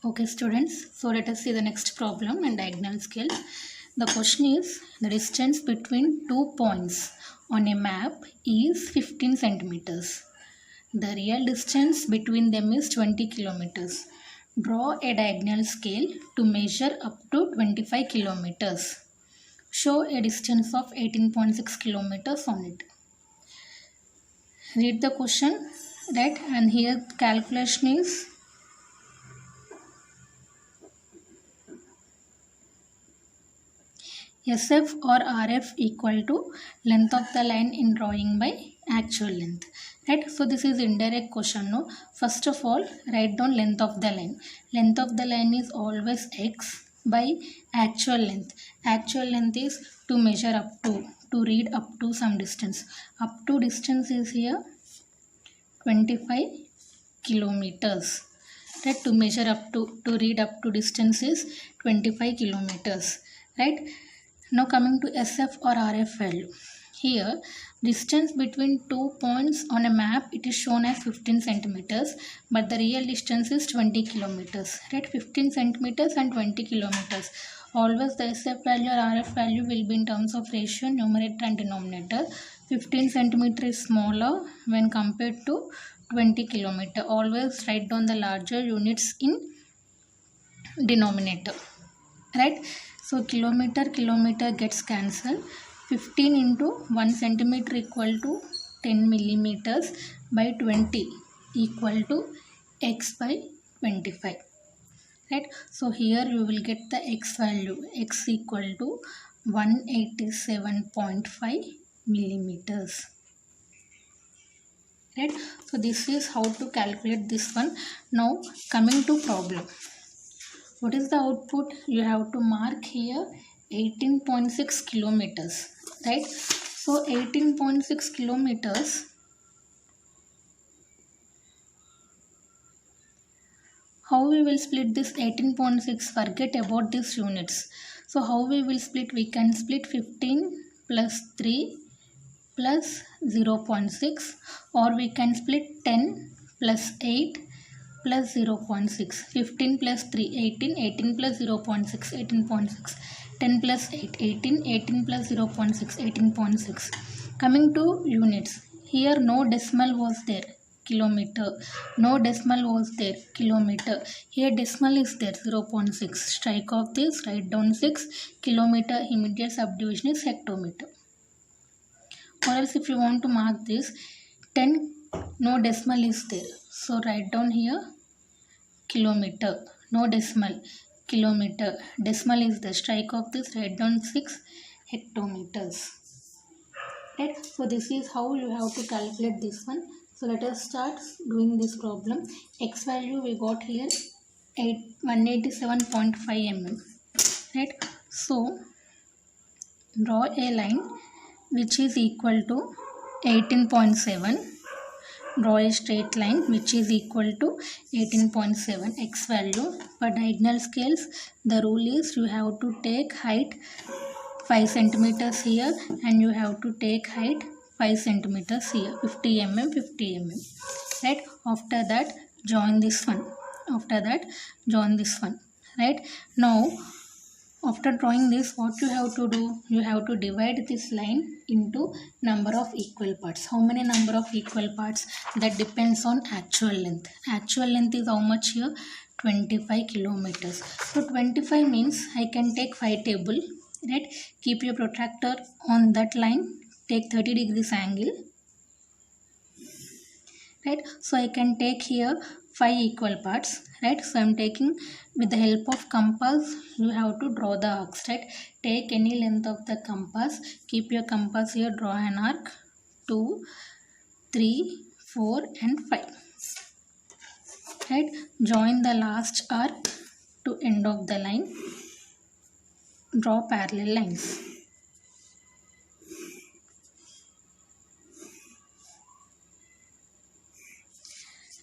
Okay students, so let us see the next problem and diagonal scale. The question is the distance between 2 points on a map is 15 centimeters. The real distance between them is 20 kilometers. Draw a diagonal scale to measure up to 25 kilometers. Show a distance of 18.6 kilometers on it. Read the question, right? And here calculation is SF or RF equal to length of the line in drawing by actual length, right? So this is indirect question. No, first of all write down length of the line. Length of the line is always x by actual length. Actual length is to measure up to read up to some distance. Up to distance is here 25 kilometers, right? To measure up to read up to distance is 25 kilometers, right? Now coming to SF or RF value. Here distance between 2 points on a map, it is shown as 15 centimeters, but the real distance is 20 kilometers, right? 15 centimeters and 20 kilometers. Always the SF value or RF value will be in terms of ratio, numerator and denominator. 15 centimeter is smaller when compared to 20 kilometer. Always write down the larger units in denominator, right? So kilometer gets cancelled. 15 into 1 centimeter equal to 10 millimeters by 20 equal to x by 25, right? So here you will get the x value, x equal to 187.5 millimeters, right? So this is how to calculate this one. Now coming to problem. What is the output? You have to mark here 18.6 kilometers, right? So 18.6 kilometers, how we will split this 18.6? Forget about these units. So how we will split? We can split 15 plus 3 plus 0.6, or we can split 10 plus 8 plus 0.6. 15 plus 3, 18, 18 plus 0.6, 18.6, 10 plus 8, 18, 18 plus 0.6, 18.6. Coming to units, here no decimal was there, kilometer. No decimal was there, kilometer. Here decimal is there, 0.6. Strike off this, write down 6. Kilometer, immediate subdivision is hectometer. Or else if you want to mark this, 10, no decimal is there. So write down here kilometer, no decimal, kilometer. Decimal is the strike of this, write down 6 hectometers, right? So this is how you have to calculate this one. So let us start doing this problem. X value we got here 187.5 mm, right? So draw a line which is equal to 18.7. Draw a straight line which is equal to 18.7 x value. For diagonal scales, the rule is you have to take height 5 centimeters here and you have to take height 5 centimeters here, 50 mm, 50 mm, right? After that join this one. After that join this one, right? Now after drawing this, what you have to do? You have to divide this line into number of equal parts. How many number of equal parts? That depends on actual length. Actual length is how much here? 25 kilometers. So 25 means I can take 5 table, right? Keep your protractor on that line. Take 30 degrees angle, right? So I can take here 5 equal parts, right? So I am taking with the help of compass. You have to draw the arcs, right? Take any length of the compass, keep your compass here, draw an arc 2, 3, 4 and 5, right? Join the last arc to end of the line, draw parallel lines.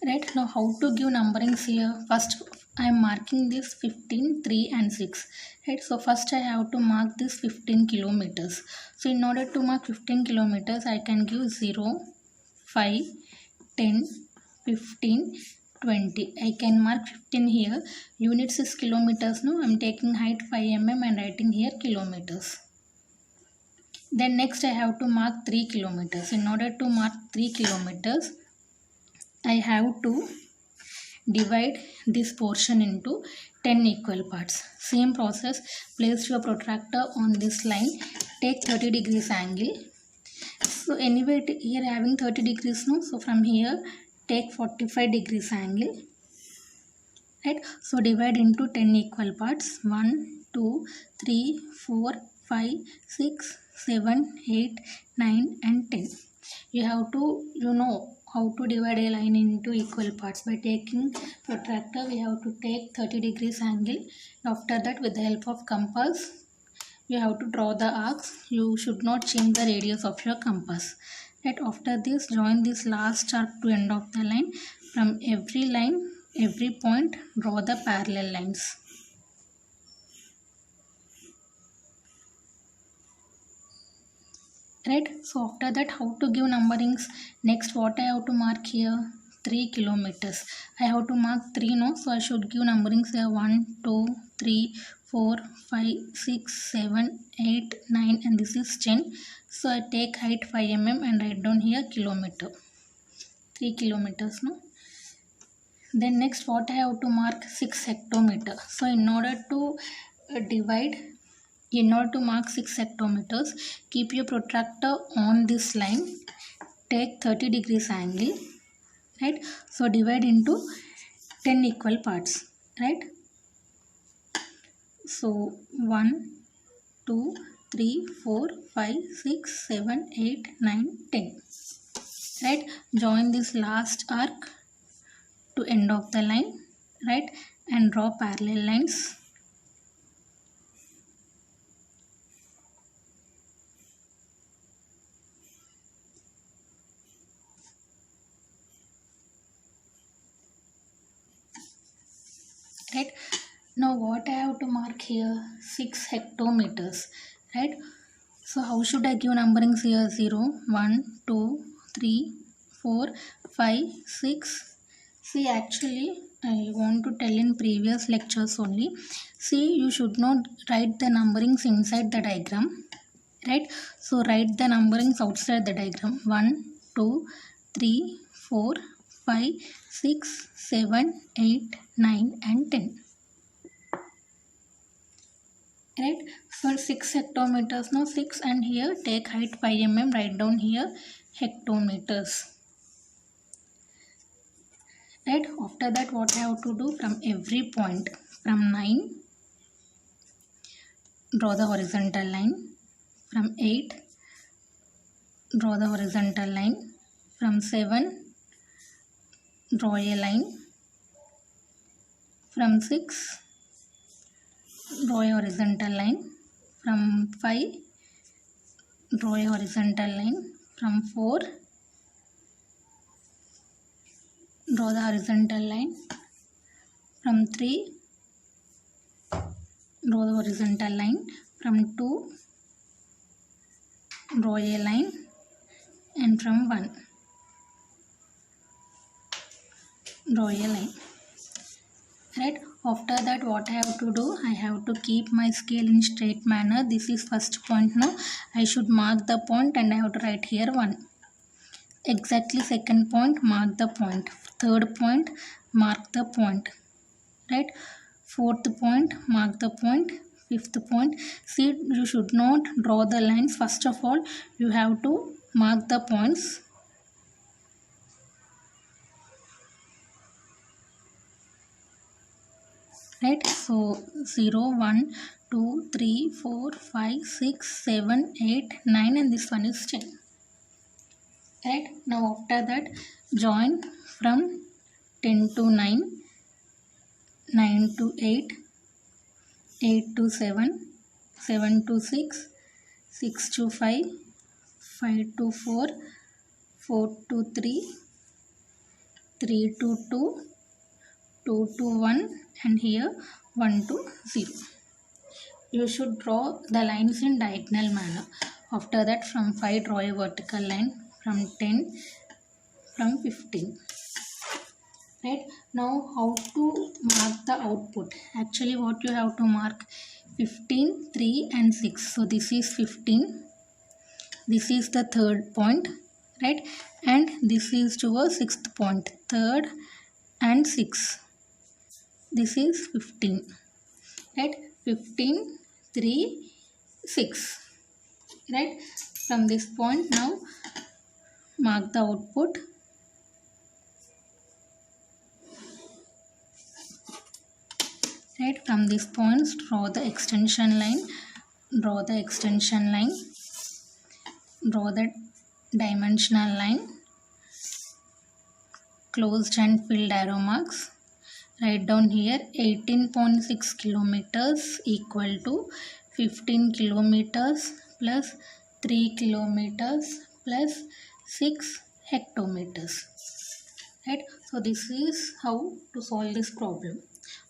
Right, now how to give numberings here? First I am marking this 15, 3 and 6, right? So first I have to mark this 15 kilometers. So in order to mark 15 kilometers, I can give 0, 5, 10, 15, 20. I can mark 15 here. Units is kilometers. No, I'm taking height 5 mm and writing here kilometers. Then next I have to mark 3 kilometers. In order to mark 3 kilometers, I have to divide this portion into 10 equal parts. Same process, place your protractor on this line, take 30 degrees angle. So anyway, here having 30 degrees, no, so from here take 45 degrees angle, right? So divide into 10 equal parts. 1, 2, 3, 4, 5, 6, 7, 8, 9 and 10. You have to, how to divide a line into equal parts. By taking protractor, we have to take 30 degrees angle. After that, with the help of compass, you have to draw the arcs. You should not change the radius of your compass. Right? After this, join this last arc to end of the line. From every line, every point, draw the parallel lines. Right? So after that, how to give numberings? Next, what I have to mark here? 3 kilometers. I have to mark 3, no? So I should give numberings here 1, 2, 3, 4, 5, 6, 7, 8, 9 and this is 10. So I take height 5 mm and write down here kilometer. 3 kilometers, no? Then next what I have to mark? 6 hectometer. So in order to mark 6 hectometers, keep your protractor on this line, take 30 degrees angle, right? So divide into 10 equal parts, right? So 1, 2, 3, 4, 5, 6, 7, 8, 9, 10, right? Join this last arc to end of the line, right? And draw parallel lines. Right? Now what I have to mark here? 6 hectometers, right? So how should I give numberings here? 0, 1, 2, 3, 4, 5, 6. See, actually I want to tell in previous lectures only. See, you should not write the numberings inside the diagram, right? So write the numberings outside the diagram. 1, 2, 3, 4, 5, 6, 7, 8, 9 and 10. Right? For 6 hectometers, now 6 and here take height 5 mm, write down here hectometers. Right? After that what I have to do? From every point, from 9, draw the horizontal line. From 8, draw the horizontal line. From 7, draw a line. From 6, draw a horizontal line. From 5, draw a horizontal line. From 4, draw the horizontal line. From 3, draw the horizontal line. From 2, draw a line. And from 1, draw a line. Right? After that what I have to do? I have to keep my scale in straight manner. This is first point now. I should mark the point and I have to write here 1. Exactly second point, mark the point. Third point, mark the point. Right? Fourth point, mark the point. Fifth point. See, you should not draw the lines. First of all, you have to mark the points. Right? So 0, 1, 2, 3, 4, 5, 6, 7, 8, 9 and this one is 10. Right? Now after that, join from 10 to 9, 9 to 8, 8 to 7, 7 to 6, 6 to 5, 5 to 4, 4 to 3, 3 to 2, 2 to 1 and here 1 to 0. You should draw the lines in diagonal manner. After that, from 5 draw a vertical line. From 10, from 15. right? Now how to mark the output? Actually what you have to mark, 15, 3 and 6. So this is 15, this is the third point, right? And this is to a sixth point, third and 6. This is 15, right? 15, 3, 6, right? From this point now mark the output. Right, from these points draw the extension line, draw the extension line, draw the dimensional line, closed and filled arrow marks. Write down here 18.6 kilometers equal to 15 kilometers plus 3 kilometers plus 6 hectometers. Right, so this is how to solve this problem.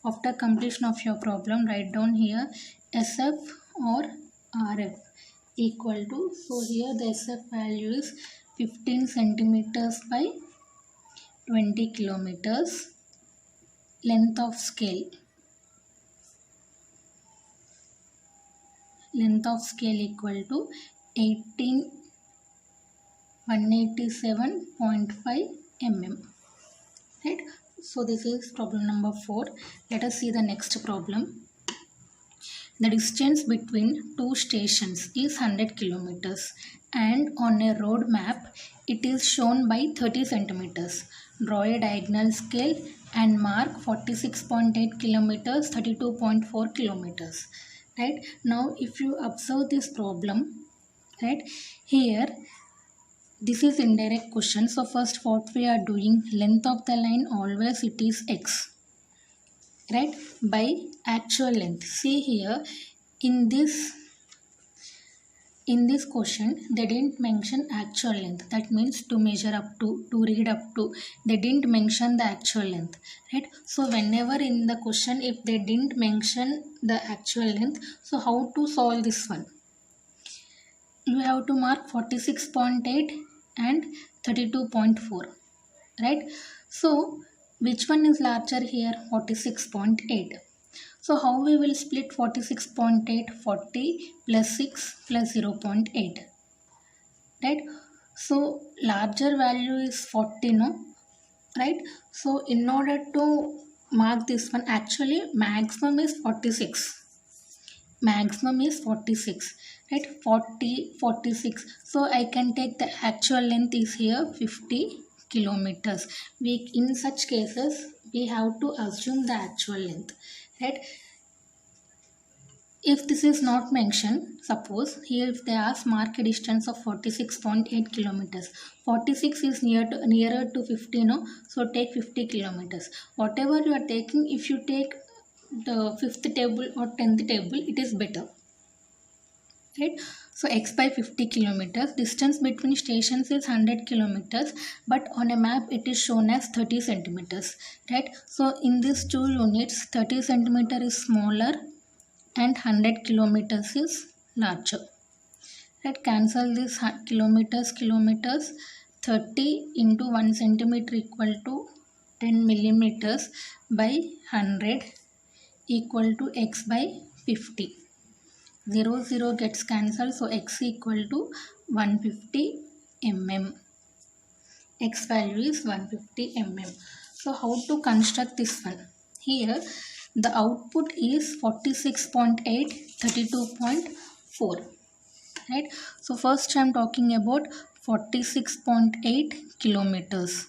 After completion of your problem, write down here SF or RF equal to, so here the SF value is 15 centimeters by 20 kilometers, length of scale equal to 187.5 mm. Right, so this is problem number 4. Let us see the next problem. The distance between two stations is 100 kilometers and on a road map it is shown by 30 centimeters. Draw a diagonal scale and mark 46.8 kilometers, 32.4 kilometers. Right, now if you observe this problem, right, here this is indirect question. So first what we are doing, length of the line always it is x, right, by actual length. See here in this question they didn't mention actual length, that means to measure up to read up to, they didn't mention the actual length, right? So whenever in the question if they didn't mention the actual length, so how to solve this one? You have to mark 46.8 and 32.4, right? So which one is larger here? 46.8. So how we will split 46.8? 40 plus 6 plus 0.8, right? So larger value is 40, no, right? So in order to mark this one, actually maximum is 46, maximum is 46, right? 40, 46. So I can take the actual length is here 50 kilometers. We in such cases we have to assume the actual length, right? If this is not mentioned, suppose here if they ask mark a distance of 46.8 kilometers, 46 is nearer to 50, no? So take 50 kilometers. Whatever you are taking, if you take the 5th table or 10th table, it is better, right? So x by 50 kilometers, distance between stations is 100 kilometers, but on a map it is shown as 30 centimeters, right? So in these two units, 30 centimeter is smaller and 100 kilometers is larger, right? Cancel this kilometers, 30 into 1 centimeter equal to 10 millimeters by 100 equal to x by 50. 0, 0 gets cancelled, so x equal to 150 mm. X value is 150 mm. So how to construct this one? Here the output is 46.8, 32.4, right? So first I am talking about 46.8 kilometers.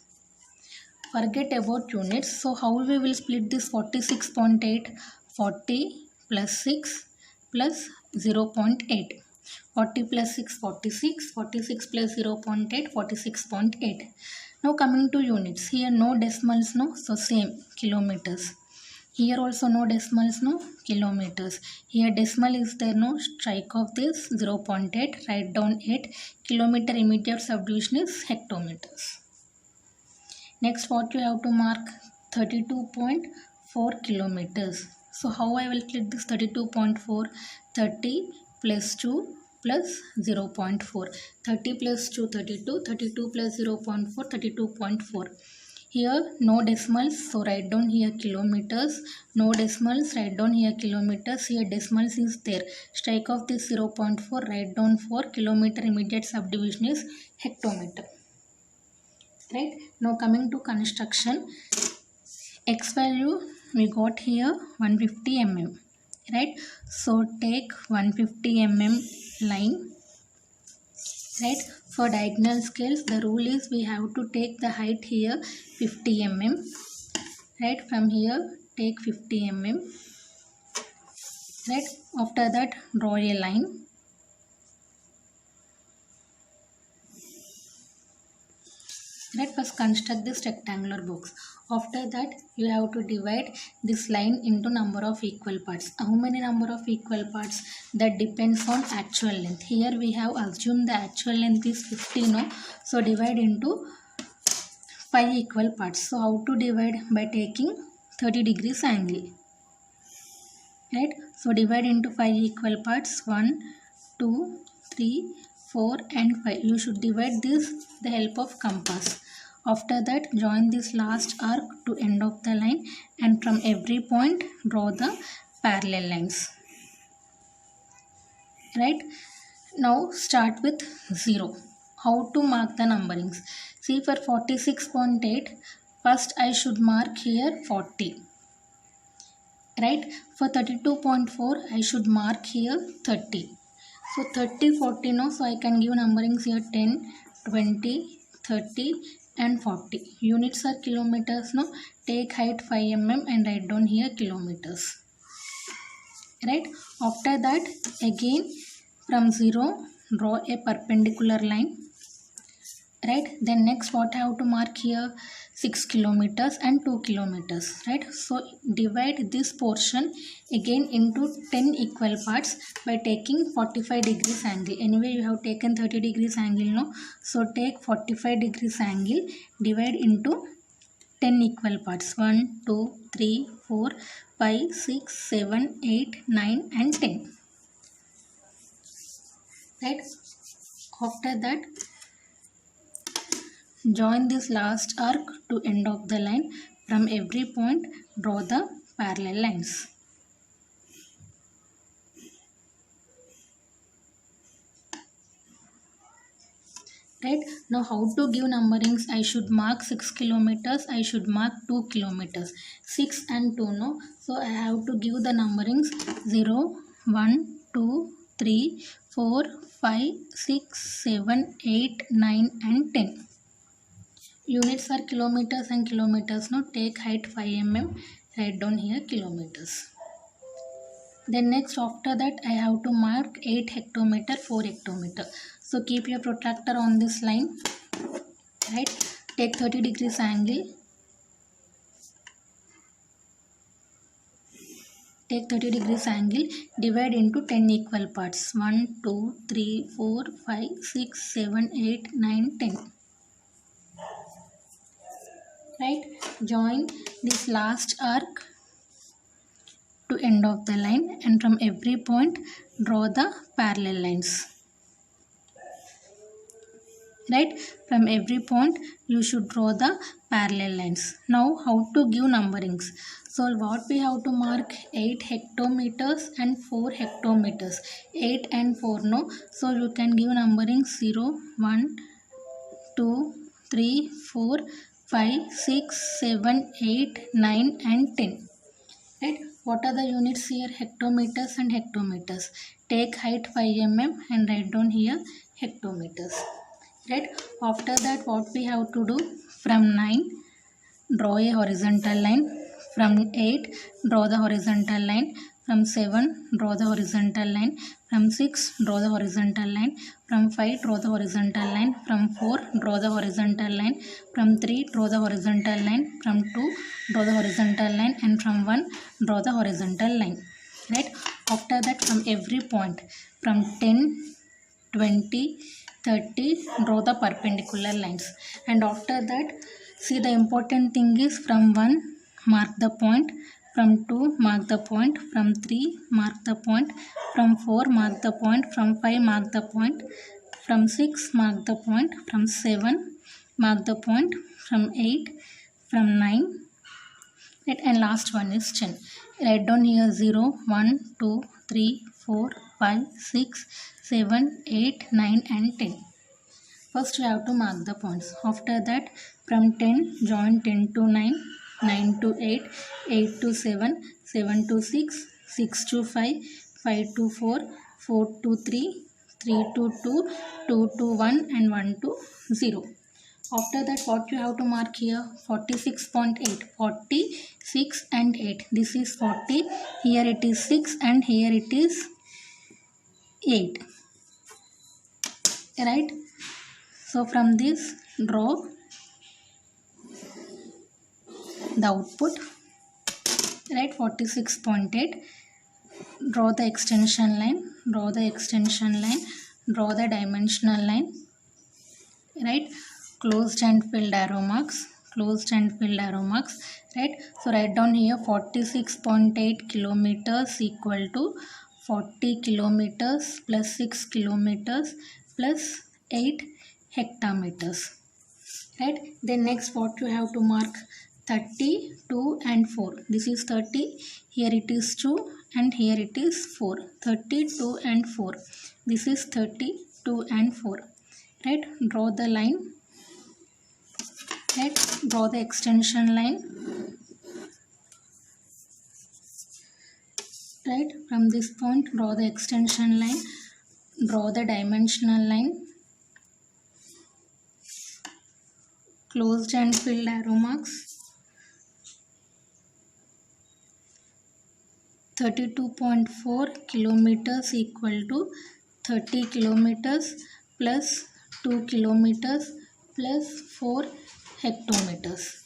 Forget about units. So how we will split this 46.8? 40 plus 6 plus 0.8. 40 plus 6, 46. 46 plus 0.8, 46.8. Now coming to units. Here no decimals, no. So same, kilometers. Here also no decimals, no, kilometers. Here decimal is there, no, strike off this 0.8, write down 8. Kilometer immediate subdivision is hectometers. Next what you have to mark? 32.4 kilometers. So how I will split this 32.4? 30 plus 2 plus 0.4. 30 plus 2, 32. 32 plus 0.4, 32.4. Here no decimals, so write down here kilometers. No decimals, write down here kilometers. Here decimals is there. Strike off this 0.4, write down for kilometer. Immediate subdivision is hectometer. Right? Now coming to construction. X value we got here 150 mm. Right? So take 150 mm line. Right? For diagonal scales, the rule is we have to take the height here 50 mm. Right? From here take 50 mm. Right? After that draw a line. Right? First construct this rectangular box. After that you have to divide this line into number of equal parts. How many number of equal parts? That depends on actual length. Here we have assumed the actual length is 50, no? So divide into 5 equal parts. So how to divide? By taking 30 degrees angle. Right? So divide into 5 equal parts. 1, 2, 3, 4 and 5. You should divide this with the help of compass. After that join this last arc to end of the line and from every point draw the parallel lines. Right? Now start with 0. How to mark the numberings? See, for 46.8 first I should mark here 40. Right? For 32.4 I should mark here 30. So 30, 40 no, so I can give numberings here 10, 20, 30 and 40. Units are kilometers, no? Take height 5 mm and write down here kilometers. Right? After that again from 0 draw a perpendicular line. Right? Then next what I have to mark here? 6 kilometers and 2 kilometers. Right? So divide this portion again into 10 equal parts by taking 45 degrees angle. Anyway you have taken 30 degrees angle, no? So take 45 degrees angle, divide into 10 equal parts. 1, 2, 3, 4, 5, 6, 7, 8, 9 and 10. Right? After that join this last arc to end of the line. From every point draw the parallel lines. Right? Now how to give numberings? I should mark 6 kilometers. I should mark 2 kilometers. 6 and 2, no? So I have to give the numberings 0, 1, 2, 3, 4, 5, 6, 7, 8, 9 and 10. Units are kilometers and kilometers, no? Take height 5 mm, write down here kilometers. Then next after that I have to mark 8 hectometer, 4 hectometer. So keep your protractor on this line. Right? Take 30 degrees angle. Take 30 degrees angle, divide into 10 equal parts. 1, 2, 3, 4, 5, 6, 7, 8, 9, 10. Right? Join this last arc to end of the line and from every point draw the parallel lines. Right? From every point you should draw the parallel lines. Now how to give numberings? So what we have to mark? 8 hectometers and 4 hectometers. 8 and 4, no? So you can give numberings 0, 1, 2, 3, 4, 5, 6, 7, 8, 9 and 10. Right? What are the units here? Hectometers and hectometers. Take height 5 mm and write down here hectometers. Right? After that what we have to do? From 9 draw a horizontal line. From 8 draw the horizontal line. From 7 draw the horizontal line. From 6 draw the horizontal line. From 5 draw the horizontal line. From 4 draw the horizontal line. From 3 draw the horizontal line. From 2 draw the horizontal line and from 1 draw the horizontal line. Right? After that from every point from 10, 20, 30 draw the perpendicular lines. And after that see, the important thing is from 1 mark the point, from 2 mark the point, from 3 mark the point, from 4 mark the point, from 5 mark the point, from 6 mark the point, from 7 mark the point, from 8 from 9, right, and last one is 10. Write down here 0, 1, 2, 3, 4, 5, 6, 7, 8, 9 and 10. First we have to mark the points. After that, from 10 join 10 to 9, 9 to 8, 8 to 7, 7 to 6, 6 to 5, 5 to 4, 4 to 3, 3 to 2, 2 to 1 and 1 to 0. After that, what you have to mark here? 46.8. 46 and 8. This is 40. Here it is 6 and here it is 8. Right? So from this, draw the output. Right? 46.8. Draw the extension line. Draw the extension line. Draw the dimensional line. Right? Closed and filled arrow marks. Closed and filled arrow marks. Right? So write down here 46.8 kilometers equal to 40 kilometers plus 6 kilometers plus 8 hectometers. Right? Then next what you have to mark? 30, 2 and 4. This is 30. Here it is 2 and here it is 4. 30, 2 and 4. This is 30, 2 and 4. Right? Draw the line. Right? Draw the extension line. Right? From this point, draw the extension line. Draw the dimensional line. Closed and filled arrow marks. 32.4 kilometers equal to 30 kilometers plus 2 kilometers plus 4 hectometers.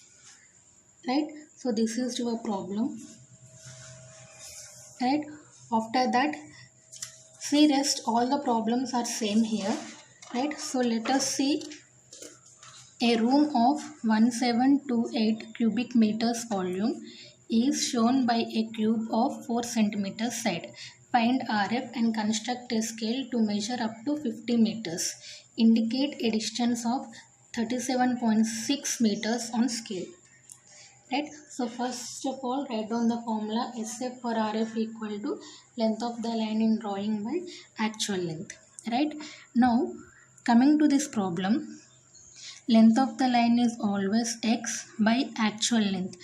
Right? So this is your problem. Right? After that, see, rest all the problems are same here. Right? So let us see a room of 1728 cubic meters volume is shown by a cube of 4 cm side. Find RF and construct a scale to measure up to 50 meters. Indicate a distance of 37.6 meters on scale. Right? So first of all, write down the formula. SF for RF equal to length of the line in drawing by actual length. Right? Now coming to this problem, length of the line is always x by actual length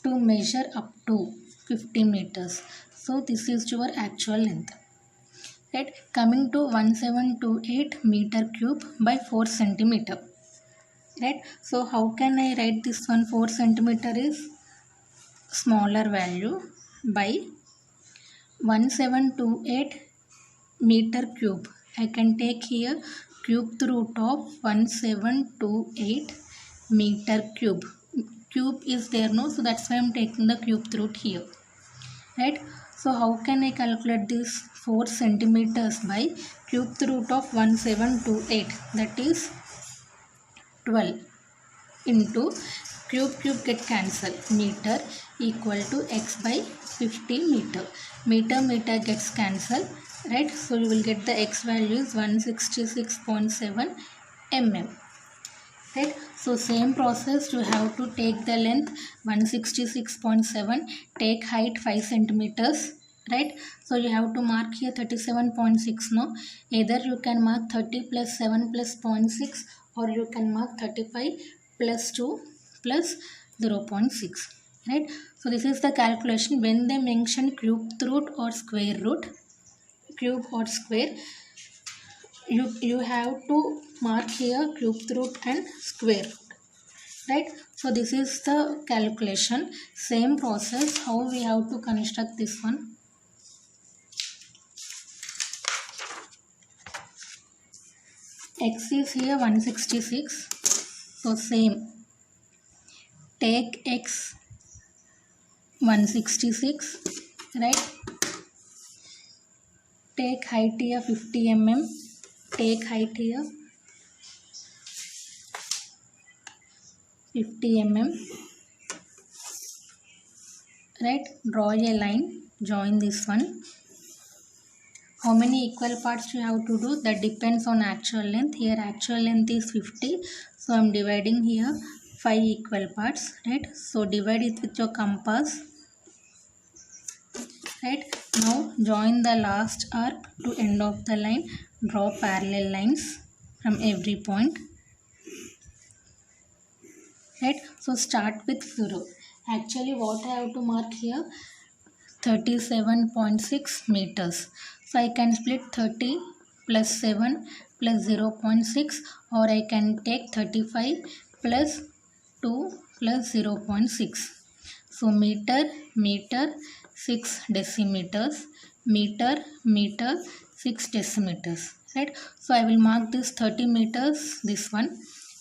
to measure up to 50 meters. So this is your actual length. Right? Coming to 1728 meter cube by 4 centimeter. Right? So how can I write this one? 4 centimeter is smaller value by 1728 meter cube. I can take here cube root of 1728 meter cube. Cube is there, no? So that's why I am taking the cube root here. Right? So how can I calculate this? 4 centimeters by cube root of 1728, that is 12 into cube get cancelled, meter equal to x by 50 meter. Meter gets cancelled. Right? So you will get the x value is 166.7 mm. Right? So same process, you have to take the length 166.7, take height 5 centimeters. Right? So you have to mark here 37.6 now. Either you can mark 30 plus 7 plus 0.6 or you can mark 35 plus 2 plus 0.6. Right? So this is the calculation. When they mention cube root or square root, cube or square, you have to mark here cube root and square root. Right? So this is the calculation. Same process, how we have to construct this one. X is here 166. So same. Take x 166. Right? Take height here 50 mm. Take height here 50 mm. Right? Draw a line. Join this one. How many equal parts you have to do? That depends on actual length. Here actual length is 50. So I am dividing here 5 equal parts, right? So divide it with your compass, right? Now join the last arc to end of the line. Draw parallel lines from every point, right? So start with 0. Actually what I have to mark here, 37.6 meters. So I can split 30 plus 7 plus 0.6, or I can take 35 plus 2 plus 0.6. So meter, 6 decimeters, meter, 6 decimeters, right? So I will mark this 30 meters, this one,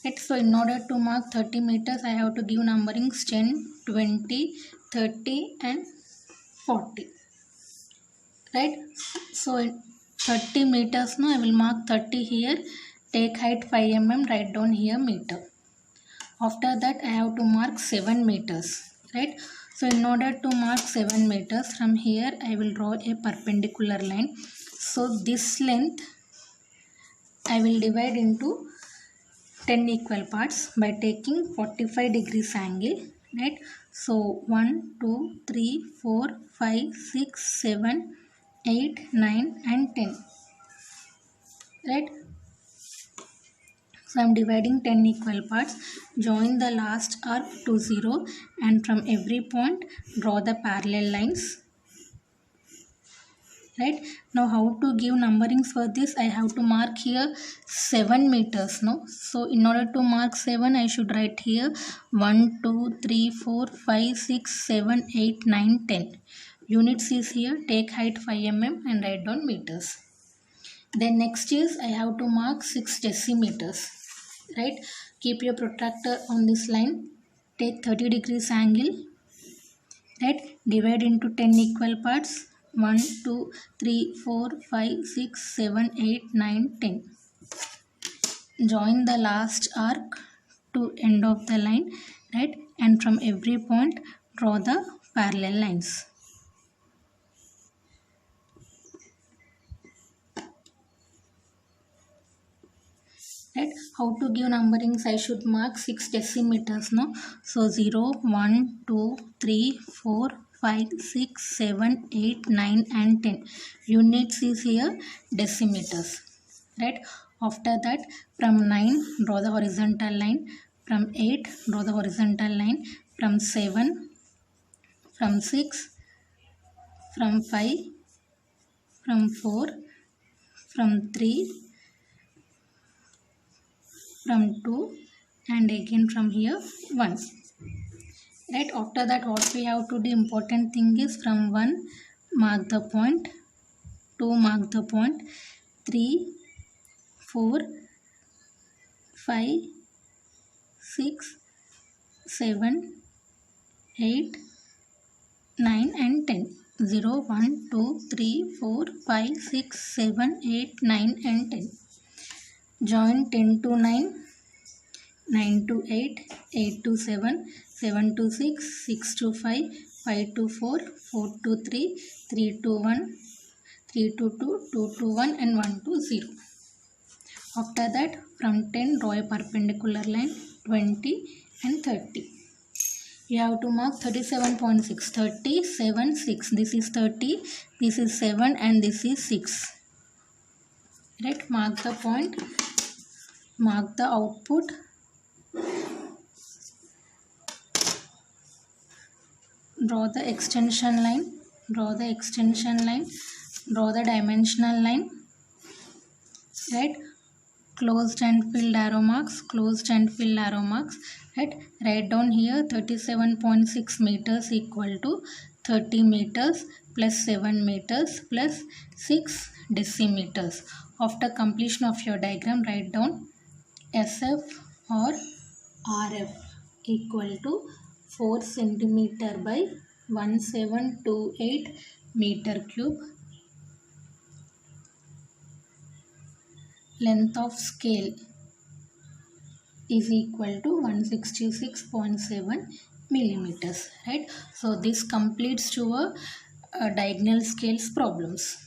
right? So in order to mark 30 meters, I have to give numberings 10, 20, 30 and 40, right? So in 30 meters now I will mark 30 here, take height 5 mm, write down here meter. After that I have to mark 7 meters, right? So in order to mark 7 meters, from here I will draw a perpendicular line. So this length I will divide into 10 equal parts by taking 45 degrees angle, right? So 1, 2, 3, 4, 5, 6, 7, 8, 9 and 10, right? So I am dividing 10 equal parts. Join the last arc to 0 and from every point draw the parallel lines, right? Now how to give numberings for this? I have to mark here 7 meters now. So in order to mark 7, I should write here 1, 2, 3, 4, 5, 6, 7, 8, 9, 10. Units is here, take height 5 mm and write down meters. Then next is I have to mark 6 decimeters, right? Keep your protractor on this line, take 30 degrees angle, right? Divide into 10 equal parts, 1, 2, 3, 4, 5, 6, 7, 8, 9, 10. Join the last arc to end of the line, right? And from every point draw the parallel lines. Right? How to give numberings? I should mark 6 decimeters now. So 0, 1, 2, 3, 4, 5, 6, 7, 8, 9 and 10. Units is here decimeters, right? After that, from 9 draw the horizontal line, from 8 draw the horizontal line, from 7, from 6, from 5, from 4, from 3, from 2 and again from here 1, right? After that what we have to do, important thing is from 1 mark the point, 2 mark the point, 3, 4, 5, 6, 7, 8, 9 and 10. 0, 1, 2, 3, 4, 5, 6, 7, 8, 9 and 10. Join 10 to 9, 9 to 8, 8 to 7, 7 to 6, 6 to 5, 5 to 4, 4 to 3, 3 to 1, 3 to 2, 2 to 1 and 1 to 0. After that from 10 draw a perpendicular line, 20 and 30. You have to mark 37.6, 37, 6. This is 30, this is 7 and this is 6. Right? Mark the point, mark the output. Draw the extension line, draw the extension line, draw the dimensional line, right? Closed and filled arrow marks, closed and filled arrow marks, right? Write down here 37.6 meters equal to 30 meters plus 7 meters plus 6 decimeters. After completion of your diagram, write down SF or RF equal to 4 centimeter by 1728 meter cube. Length of scale is equal to 166.7 millimeters, right? So this completes your diagonal scales problems.